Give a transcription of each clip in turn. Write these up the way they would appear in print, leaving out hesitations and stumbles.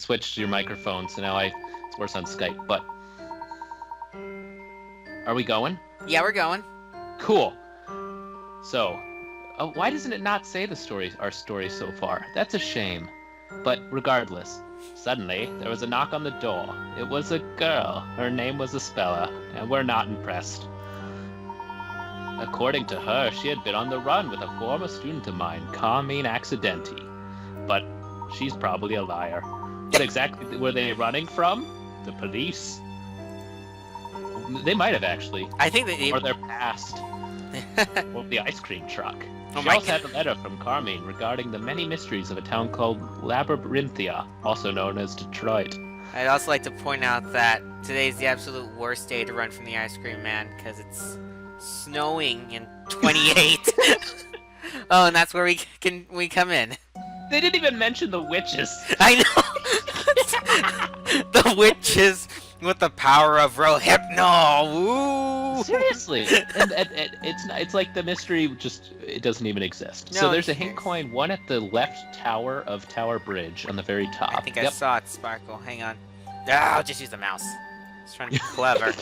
switched your microphone, so now it's worse on Skype. But are we going? Yeah, we're going. Cool. So, why doesn't it not say our story so far? That's a shame. But regardless, suddenly there was a knock on the door. It was a girl. Her name was Espella, and we're not impressed. According to her, she had been on the run with a former student of mine, Carmine Accidenti. But she's probably a liar. What exactly were they running from? The police. They might have actually. I think that Or their past. Or the ice cream truck. Oh She my also had a letter from Carmine regarding the many mysteries of a town called Labyrinthia, also known as Detroit. I'd also like to point out that today's the absolute worst day to run from the ice cream man because it's snowing in 28. Oh, and that's where we come in. They didn't even mention the witches. I know. The witches with the power of Rohypnol. Woo! Seriously, and it's like the mystery it doesn't even exist. No, So there's a who hint cares? coin, one at the left tower of Tower Bridge on the very top. I think I saw it sparkle. Hang on. Ah, I'll just use the mouse. Just trying to be clever.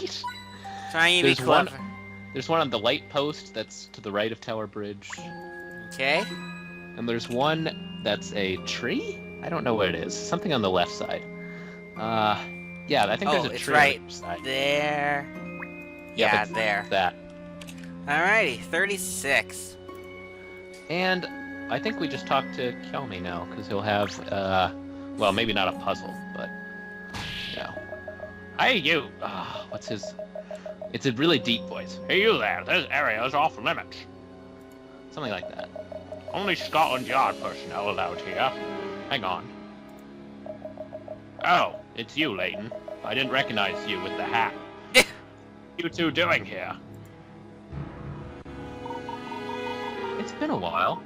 Trying to be clever. There's one on the light post that's to the right of Tower Bridge. Okay. And there's one that's a tree? I don't know what it is. Something on the left side. Yeah, I think there's a it's tree right on the left side. there. Yep, Yeah, it's there. That. Alrighty, 36. And I think we just talk to Kelmy now, because he'll have, well, maybe not a puzzle, but, yeah. Hey, you! What's his... It's a really deep voice. Hey, you there! This area is off limits. Something like that. Only Scotland Yard personnel allowed here. Hang on. Oh, it's you, Layton. I didn't recognize you with the hat. You two doing here? It's been a while.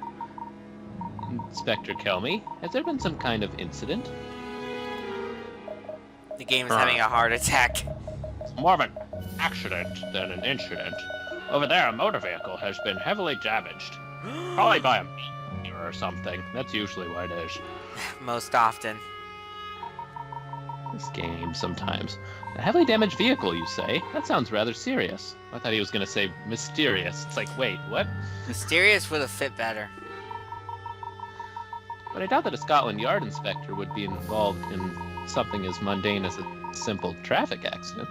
Inspector Kelmy, has there been some kind of incident? The game is having a heart attack. It's more of an accident than an incident. Over there, a motor vehicle has been heavily damaged. Probably by a meteor or something. That's usually what it is. Most often. This game, sometimes. A heavily damaged vehicle, you say? That sounds rather serious. I thought he was going to say mysterious. It's like, wait, what? Mysterious would have fit better. But I doubt that a Scotland Yard inspector would be involved in something as mundane as a simple traffic accident.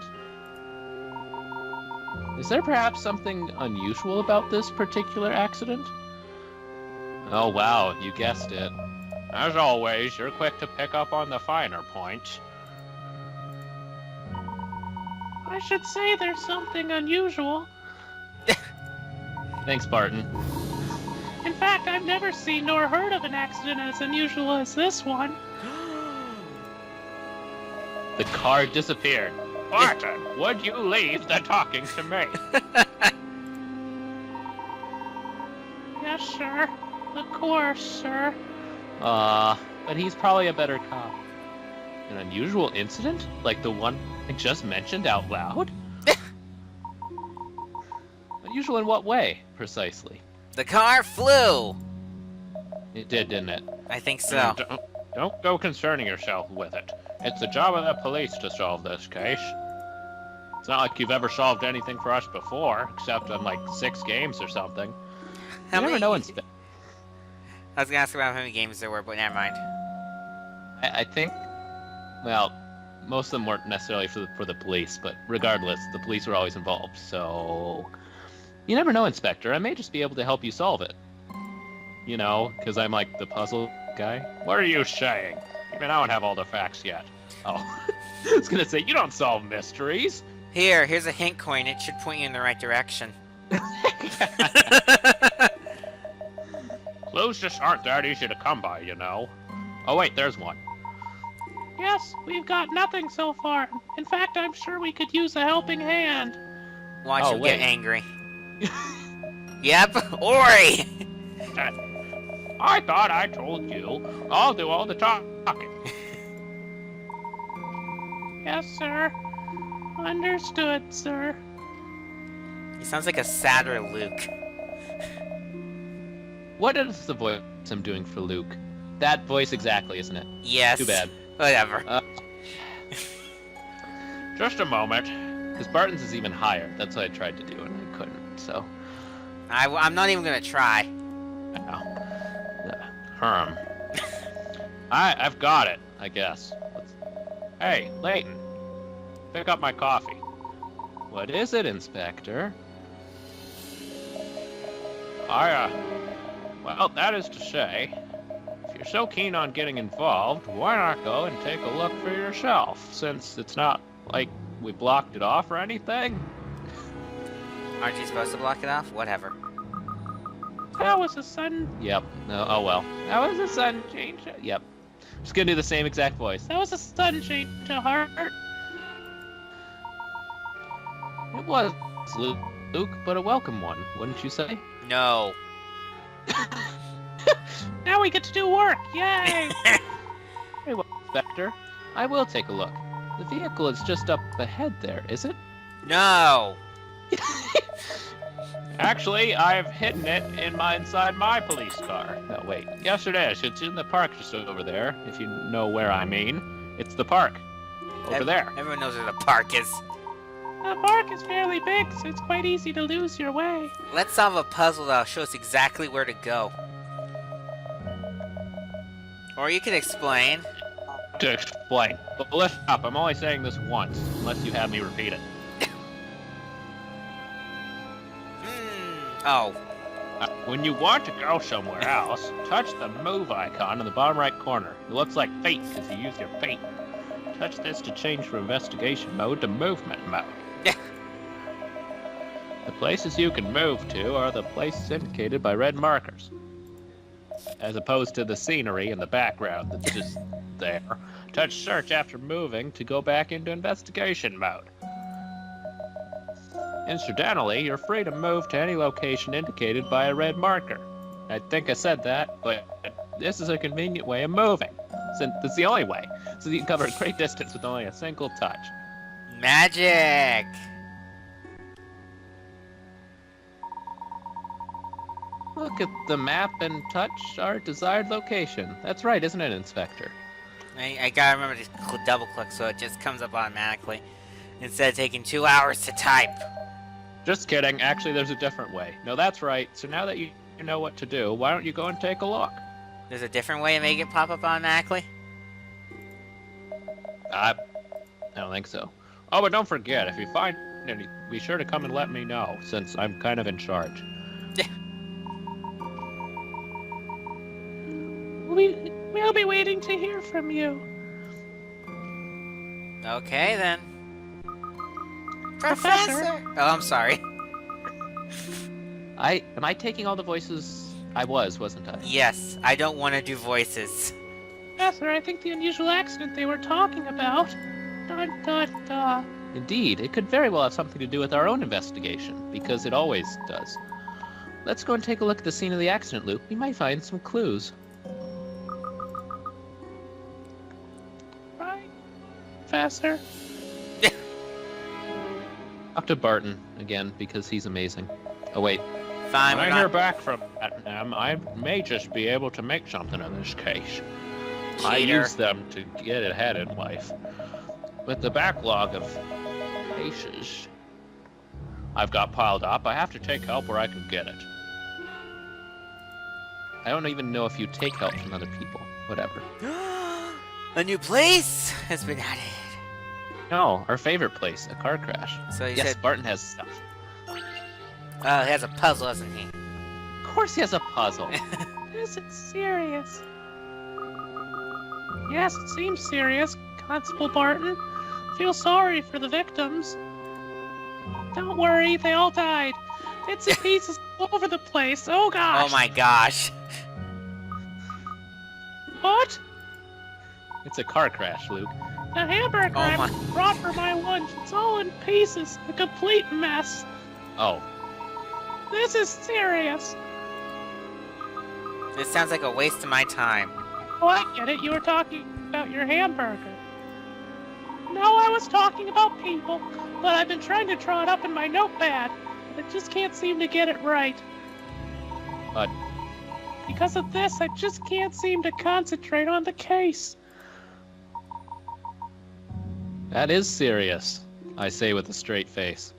Is there perhaps something unusual about this particular accident? Oh wow, you guessed it. As always, you're quick to pick up on the finer points. I should say there's something unusual. Thanks, Barton. In fact, I've never seen nor heard of an accident as unusual as this one. The car disappeared. Barton, would you leave the talking to me? Yes, sir. Of course, sir. But he's probably a better cop. An unusual incident? Like the one I just mentioned out loud? Unusual in what way, precisely? The car flew! It did, didn't it? I think so. Don't go concerning yourself with it. It's the job of the police to solve this case. It's not like you've ever solved anything for us before, except on like 6 games or something. How You never many- know. I was gonna ask about how many games there were, but never mind. I think, well, most of them weren't necessarily for the police, but regardless, the police were always involved. So you never know, Inspector. I may just be able to help you solve it. You know, because I'm like the puzzle guy. What are you saying? Even I don't have all the facts yet. Oh, I was gonna say you don't solve mysteries. Here's a hint coin. It should point you in the right direction. Clues just aren't that easy to come by, you know. Oh wait, there's one. Yes, we've got nothing so far. In fact, I'm sure we could use a helping hand. Watch Oh, him wait. get angry. Yep, Ori! I thought I told you. I'll do all the talking. Yes, sir. Understood, sir. He sounds like a sadder Luke. What is the voice I'm doing for Luke? That voice exactly, isn't it? Yes. Too bad. Whatever. Just a moment. Because Barton's is even higher. That's what I tried to do, and I couldn't, so... I'm not even gonna try. I've got it, I guess. Hey, Layton. Pick up my coffee. What is it, Inspector? Well, that is to say, if you're so keen on getting involved, why not go and take a look for yourself, since it's not like we blocked it off or anything? Aren't you supposed to block it off? Whatever. That was a sudden... Yep. No, oh well. That was a sudden change... Yep. Just gonna do the same exact voice. That was a sudden change of heart. It was, Luke, but a welcome one, wouldn't you say? No. Now we get to do work! Yay! Very well, Inspector. I will take a look. The vehicle is just up ahead there, is it? No. Actually, I've hidden it inside my police car. No, wait. Yes, it is. It's in the park just over there, if you know where I mean. It's the park. Over there. Everyone knows where the park is. The park is fairly big, so it's quite easy to lose your way. Let's solve a puzzle that'll show us exactly where to go. Or you can explain. To explain. But listen up, I'm only saying this once, unless you have me repeat it. Oh. When you want to go somewhere else, touch the move icon in the bottom right corner. It looks like fate because you use your fate. Touch this to change from investigation mode to movement mode. Yeah. The places you can move to are the places indicated by red markers, as opposed to the scenery in the background that's just there. Touch search after moving to go back into investigation mode. Incidentally, you're free to move to any location indicated by a red marker. I think I said that, but this is a convenient way of moving, since it's the only way, so you can cover a great distance with only a single touch. Magic! Look at the map and touch our desired location. That's right, isn't it, Inspector? I gotta remember to double click so it just comes up automatically, instead of taking 2 hours to type. Just kidding. Actually, there's a different way. No, that's right. So now that you know what to do, why don't you go and take a look? There's a different way to make it pop up automatically? I don't think so. Oh, but don't forget, if you find any, be sure to come and let me know, since I'm kind of in charge. Yeah. We'll be waiting to hear from you. Okay, then. Professor! Oh, I'm sorry. Am I taking all the voices? I wasn't I? Yes, I don't want to do voices. Professor, I think the unusual accident they were talking about. Dun, dun, dun. Indeed, it could very well have something to do with our own investigation, because it always does. Let's go and take a look at the scene of the accident, Luke. We might find some clues. Right, Professor? Talk to Barton again, because he's amazing. Oh, wait. Fine, when I hear back from them, I may just be able to make something of this case. Cheater. I use them to get ahead in life. With the backlog of cases I've got piled up, I have to take help where I can get it. I don't even know if you take help from other people. Whatever. A new place has been added. No, our favorite place, a car crash. So you yes, said... Barton has stuff. He has a puzzle, doesn't he? Of course he has a puzzle. Is it serious? Yes, it seems serious, Constable Barton. Feel sorry for the victims. Don't worry, they all died. Bits and pieces all over the place. Oh gosh. Oh my gosh. What? It's a car crash, Luke. The hamburger I brought for my lunch, it's all in pieces. A complete mess. Oh. This is serious. This sounds like a waste of my time. Oh, I get it. You were talking about your hamburger. No, I was talking about people, but I've been trying to draw it up in my notepad. I just can't seem to get it right. Because of this, I just can't seem to concentrate on the case. That is serious, I say with a straight face.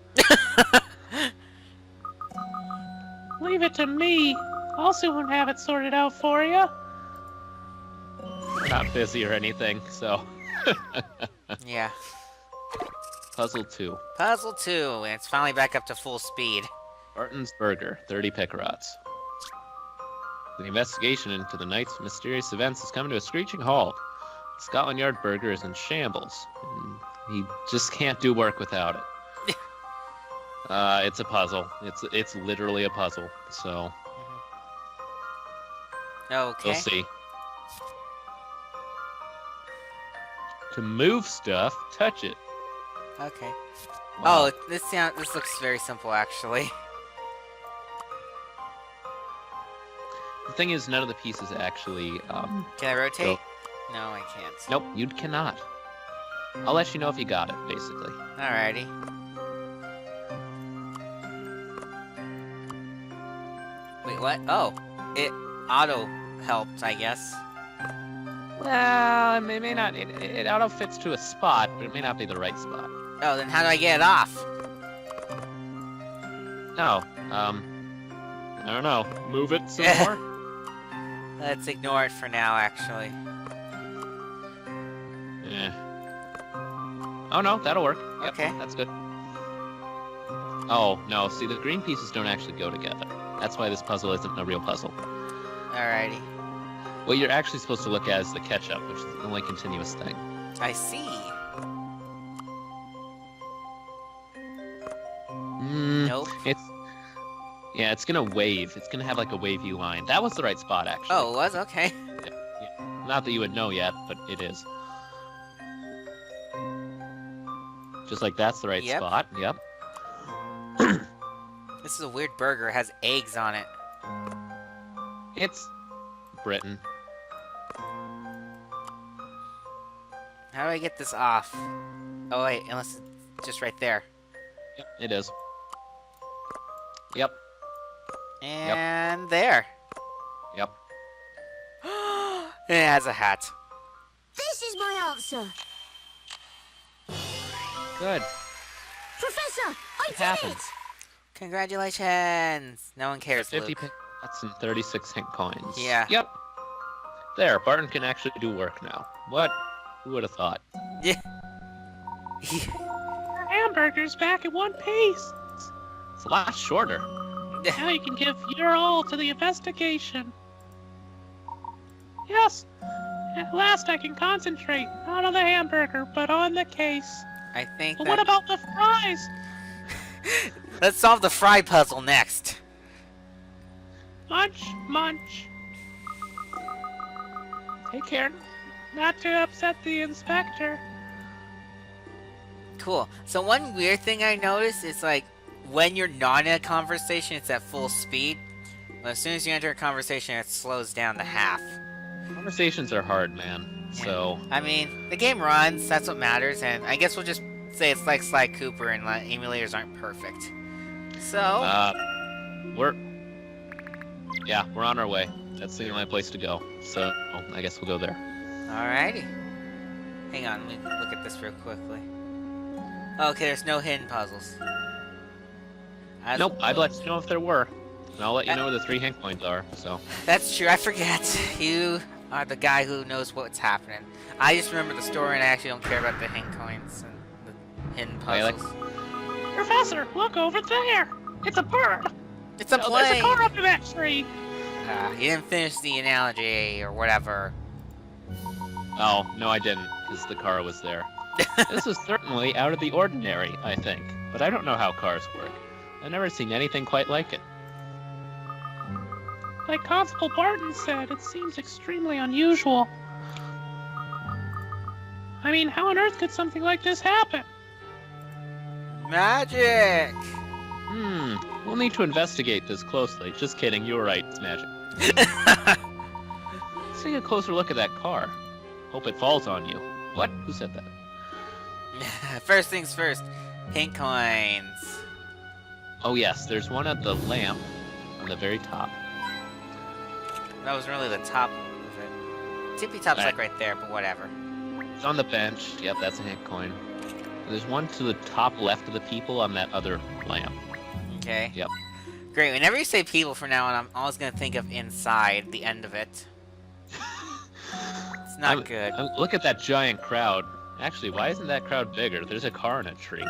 Leave it to me. I'll soon have it sorted out for you. We're not busy or anything, so. Yeah. Puzzle 2. Puzzle 2, and it's finally back up to full speed. Barton's Burger, 30 Pickerots. The investigation into the night's mysterious events is coming to a screeching halt. Scotland Yard Burger is in shambles, and he just can't do work without it. It's a puzzle. It's literally a puzzle, so Okay. we'll see. To move stuff, touch it. Okay. Wow. Oh, this looks very simple, actually. The thing is, none of the pieces actually. Can I rotate? Go. No, I can't. Nope, you cannot. I'll let you know if you got it, basically. Alrighty. Wait, what? Oh, it auto helped, I guess. Well, it may not. It auto fits to a spot, but it may not be the right spot. Oh, then how do I get it off? No. I don't know. Move it some more. Let's ignore it for now, actually. Yeah. Oh no, that'll work. Yep, Okay. that's good. Oh no, see the green pieces don't actually go together. That's why this puzzle isn't a real puzzle. Alrighty. What you're actually supposed to look at is the ketchup, which is the only continuous thing. I see. Nope. It's gonna wave. It's gonna have like a wavy line. That was the right spot, actually. Oh, it was? Okay. Yeah. Not that you would know yet, but it is. Just like that's the right Yep. spot. Yep. This is a weird burger. It has eggs on it. It's Britain. How do I get this off? Oh, wait, unless it's just right there. Yep, it is. Yep. And there. Yep. It has a hat. This is my answer. Good. Professor, I It did happens. it! Congratulations. No one cares, 50 Luke. That's and 36 hint coins. Yeah. Yep. There, Barton can actually do work now. What? Who would have thought? Yeah. Hamburgers back at one piece. It's a lot shorter. Now you can give your all to the investigation. Yes, at last I can concentrate, not on the hamburger, but on the case. I think But that... what about the fries? Let's solve the fry puzzle next. Munch, munch. Take care not to upset the inspector. Cool. So one weird thing I noticed is like when you're not in a conversation, it's at full speed. But as soon as you enter a conversation, it slows down to half. Conversations are hard, man. Yeah. So, I mean, the game runs. That's what matters. And I guess we'll just say it's like Sly Cooper and like, emulators aren't perfect. So we're on our way. That's the only place to go. So, I guess we'll go there. alrighty. Hang on, let me look at this real quickly. Okay, there's no hidden puzzles. Nope, I'd let you know if there were. And I'll let you know where the 3 hint coins are, so. That's true, I forget. You are the guy who knows what's happening. I just remember the story and I actually don't care about the hint coins and the hidden Really? puzzles. Professor, look over there. It's a bird. It's a No, there's a plane! car up in that tree. You didn't finish the analogy or whatever. Oh, no, I didn't, because the car was there. This is certainly out of the ordinary, I think. But I don't know how cars work. I've never seen anything quite like it. Like Constable Barton said, it seems extremely unusual. I mean, how on earth could something like this happen? Magic! We'll need to investigate this closely. Just kidding, you were right, it's magic. Let's take a closer look at that car. Hope it falls on you. What? Who said that? First things first, hint coins. Oh yes, there's one at the lamp on the very top. That was really the top of it. Tippy top's like right there, but whatever. It's on the bench. Yep, that's a hint coin. There's one to the top left of the people on that other lamp. Okay. Yep. Great. Whenever you say people from now on, I'm always gonna think of inside, the end of it. It's not good. Look at that giant crowd. Actually, why isn't that crowd bigger? There's a car in a tree.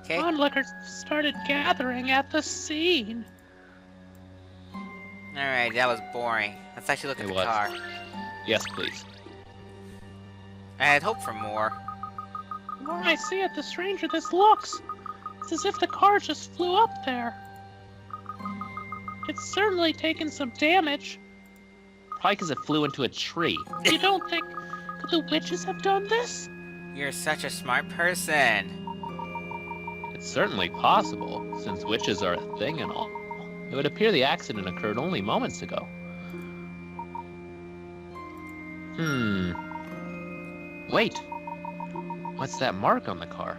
Okay. Onlookers started gathering at the scene. Alright, that was boring. Let's actually look at It the was. car. Yes, please. I had hoped for more. The more I see it, the stranger this looks. It's as if the car just flew up there. It's certainly taken some damage. Probably because it flew into a tree. You don't think the witches have done this? You're such a smart person. It's certainly possible, since witches are a thing and all. It would appear the accident occurred only moments ago. Wait! What's that mark on the car?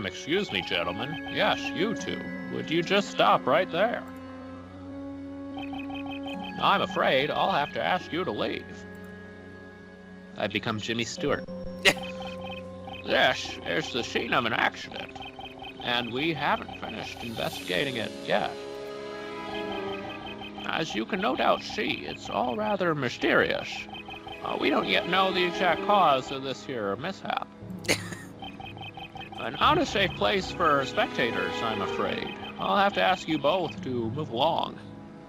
Excuse me, gentlemen. Yes, you two. Would you just stop right there? I'm afraid I'll have to ask you to leave. I've become Jimmy Stewart. This is the scene of an accident, and we haven't finished investigating it yet. As you can no doubt see, it's all rather mysterious. We don't yet know the exact cause of this here mishap. Not a safe place for spectators, I'm afraid. I'll have to ask you both to move along.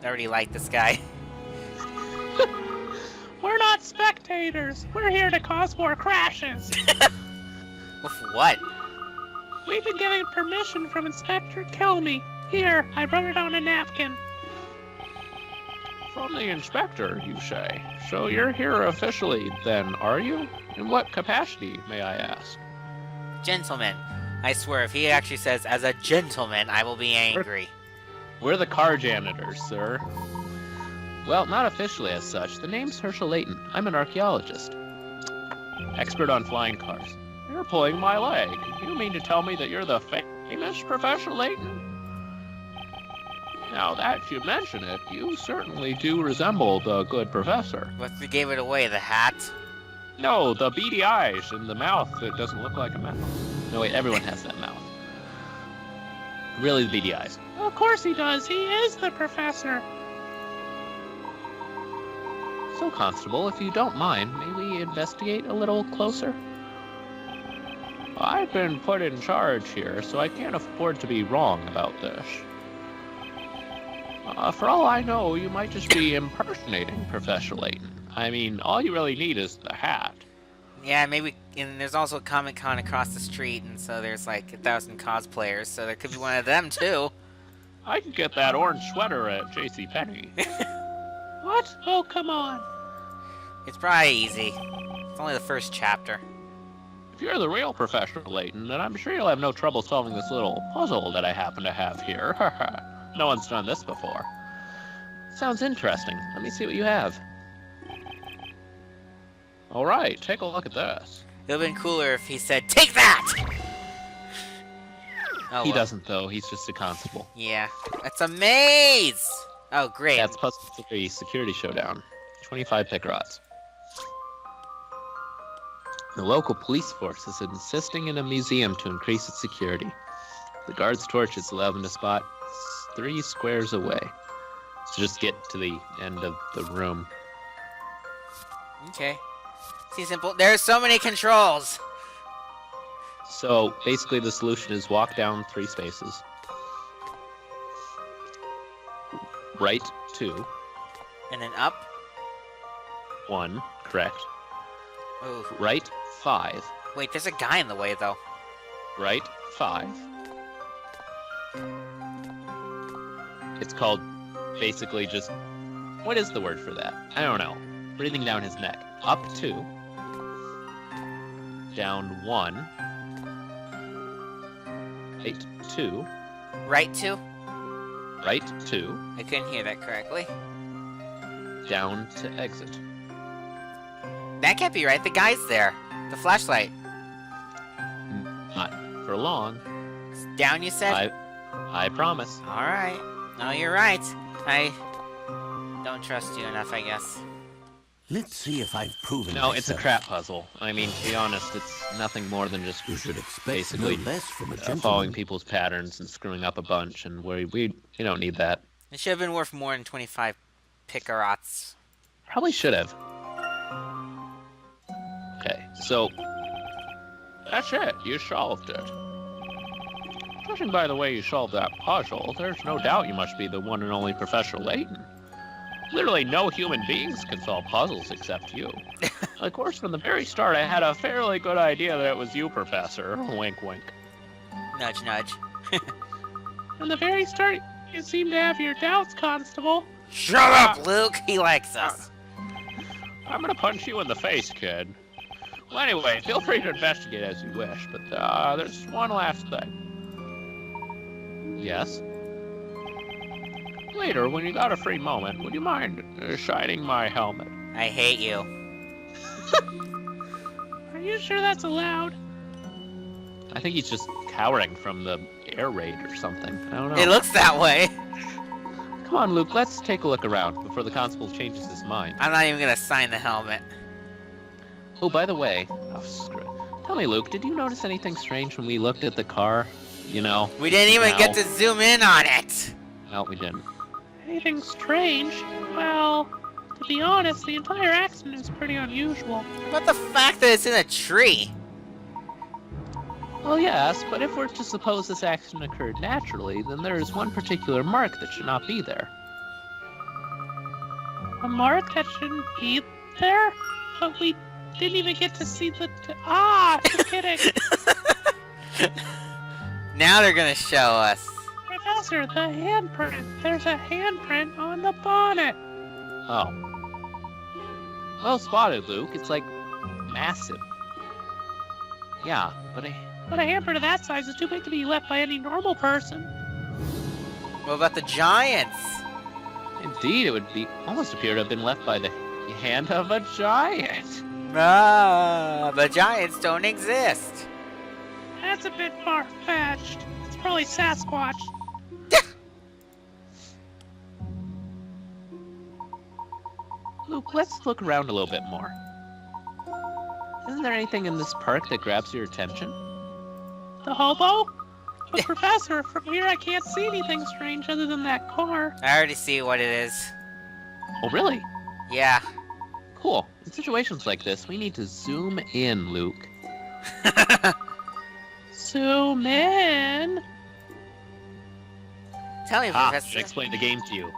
I already like this guy. We're not spectators. We're here to cause more crashes. With what? We've been given permission from Inspector Kelmy. Here, I wrote it on a napkin. From the inspector, you say? So you're here officially, then, are you? In what capacity, may I ask? Gentleman. I swear, if he actually says, as a gentleman, I will be angry. We're the car janitors, sir. Well, not officially as such. The name's Herschel Layton. I'm an archaeologist. Expert on flying cars. You're pulling my leg. You mean to tell me that you're the famous Professor Layton? Now that you mention it, you certainly do resemble the good professor. What if we gave it away? The hat? No, the beady eyes and the mouth that doesn't look like a mouth. No, wait, everyone has that mouth. Really, the beady eyes. Of course he does. He is the professor. So, Constable, if you don't mind, may we investigate a little closer? I've been put in charge here, so I can't afford to be wrong about this. For all I know, you might just be impersonating Professor Layton. I mean, all you really need is the hat. Yeah, maybe. And there's also a Comic-Con across the street, and so there's like 1,000 cosplayers, so there could be one of them too. I could get that orange sweater at JCPenney. What? Oh, come on. It's probably easy. It's only the first chapter. If you're the real Professor Layton, then I'm sure you'll have no trouble solving this little puzzle that I happen to have here. No one's done this before. Sounds interesting. Let me see what you have. All right, take a look at this. It would have been cooler if he said, "Take that!" Oh, He well. doesn't, though. He's just a constable. Yeah. It's a maze! Oh, great. That's Puzzle 3 Security Showdown. 25 pick rods. The local police force is insisting in a museum to increase its security. The guard's torches allow them to spot 3 squares away. So just get to the end of the room. Okay. Seems simple. There's so many controls! So basically the solution is walk down 3 spaces. Right 2. And then up. 1, correct. Ooh. Right 5. Wait, there's a guy in the way, though. Right 5. It's called basically just, what is the word for that? I don't know. Breathing down his neck. Up 2. Down 1. Right 2. Right two? Right 2. I couldn't hear that correctly. Down to exit. That can't be right. The guy's there. The flashlight. Not for long. It's down, you said? I promise. Alright. No, you're right. I don't trust you enough, I guess. Let's see if I've proven No, it's a myself. crap puzzle. I mean, to be honest, it's nothing more than just You should expect basically no less from a gentleman. following people's patterns and screwing up a bunch, and we don't need that. It should have been worth more than 25 picarots. Probably should have. Okay, so that's it. You solved it. Judging by the way you solved that puzzle, there's no doubt you must be the one and only Professor Layton. Literally no human beings can solve puzzles except you. Of course, from the very start, I had a fairly good idea that it was you, Professor. Wink, wink. Nudge, nudge. From the very start, you seem to have your doubts, Constable. Shut up, Luke! He likes us. I'm gonna punch you in the face, kid. Well, anyway, feel free to investigate as you wish, but there's one last thing. Yes? Later, when you got a free moment, would you mind shining my helmet? I hate you. Are you sure that's allowed? I think he's just cowering from the air raid or something. I don't know. It looks that way. Come on, Luke, let's take a look around before the constable changes his mind. I'm not even gonna sign the helmet. Oh, by the way, screw it. Tell me, Luke, did you notice anything strange when we looked at the car? You know? We didn't even get now? to zoom in on it. No, we didn't. Anything strange? Well, to be honest, the entire accident is pretty unusual. What the fact that it's in a tree? Well, yes, but if we're to suppose this accident occurred naturally, then there is one particular mark that should not be there. A mark that shouldn't be there? But we didn't even get to see the... just kidding. Now they're gonna show us. Professor, the handprint. There's a handprint on the bonnet. Oh. Well spotted, Luke. It's like massive. Yeah, but But a handprint of that size is too big to be left by any normal person. What about the giants? indeed it would be almost appear to have been left by the hand of a giant. Ah, but giants don't exist. That's a bit far-fetched. It's probably Sasquatch. Luke, let's look around a little bit more. Isn't there anything in this park that grabs your attention? The hobo? But Professor, from here I can't see anything strange other than that car. I already see what it is. Oh, really? Yeah. Cool. In situations like this, we need to zoom in, Luke. Zoom in. Tell me, Ah, Professor. should explain the game to you.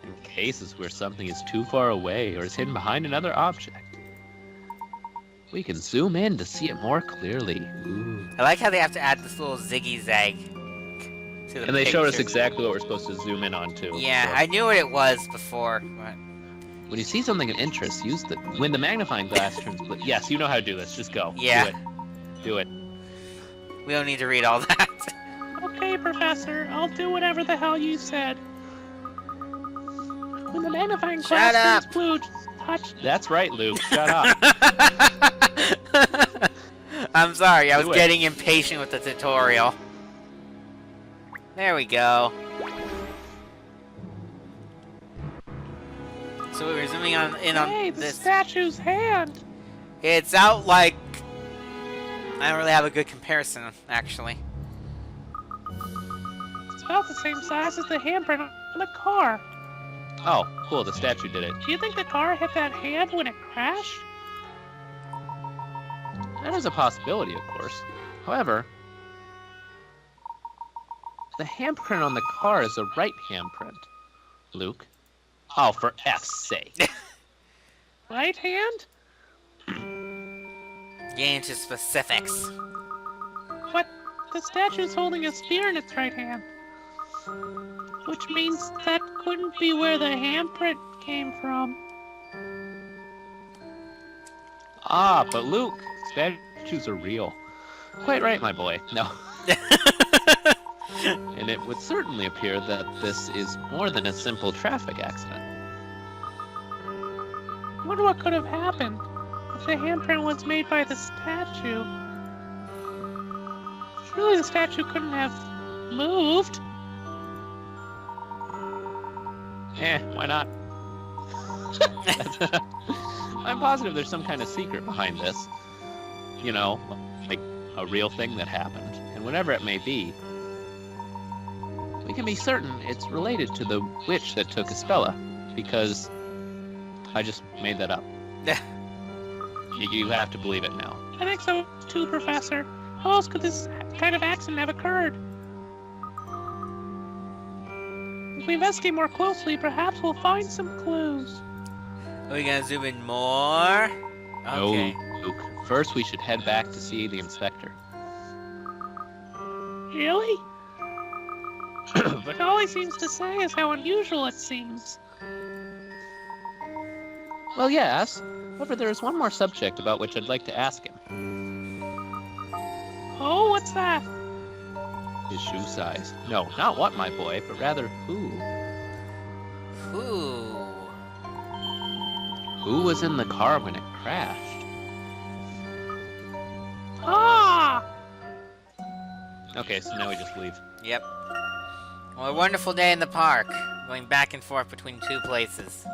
In cases where something is too far away or is hidden behind another object, we can zoom in to see it more clearly. Ooh. I like how they have to add this little ziggy zag to the And they showed us picture. exactly what we're supposed to zoom in on too. Yeah, So I knew what it was before, but when you see something of interest, use the when the magnifying glass turns blue. Yes, you know how to do this. Just go. Yeah. Do it. we don't need to read all that. Okay, Professor, I'll do whatever the hell you said. When the magnifying Shut glass up. turns blue, just touch. That's right, Luke. Shut up. I'm sorry, I was Do it. getting impatient with the tutorial. There we go. So we were zooming in on Hey, the this. statue's hand. It's out like... I don't really have a good comparison, actually. It's about the same size as the handprint on the car. Oh, cool. The statue did it. Do you think the car hit that hand when it crashed? That is a possibility, of course. However, the handprint on the car is a right handprint, Luke. Oh, for F's sake. Right hand? Get into specifics. What? The statue's holding a spear in its right hand. Which means that couldn't be where the handprint came from. Ah, but Luke, statues are real. Quite right, my boy. No. And it would certainly appear that this is more than a simple traffic accident. I wonder what could have happened if the handprint was made by the statue. Surely the statue couldn't have moved. Why not? I'm positive there's some kind of secret behind this. You know, like a real thing that happened. And whatever it may be, we can be certain it's related to the witch that took Estella, because I just made that up. You have to believe it now. I think so too, Professor. How else could this kind of accident have occurred? If we investigate more closely, perhaps we'll find some clues. Are we gonna zoom in more? Okay. No, Luke. First, we should head back to see the inspector. Really? But all he seems to say is how unusual it seems. Well, yes. However, there is one more subject about which I'd like to ask him. Oh, what's that? His shoe size. No, not what, my boy, but rather who. Ooh. Who was in the car when it crashed? Ah! Okay, so now we just leave. Yep. Well, a wonderful day in the park. Going back and forth between two places.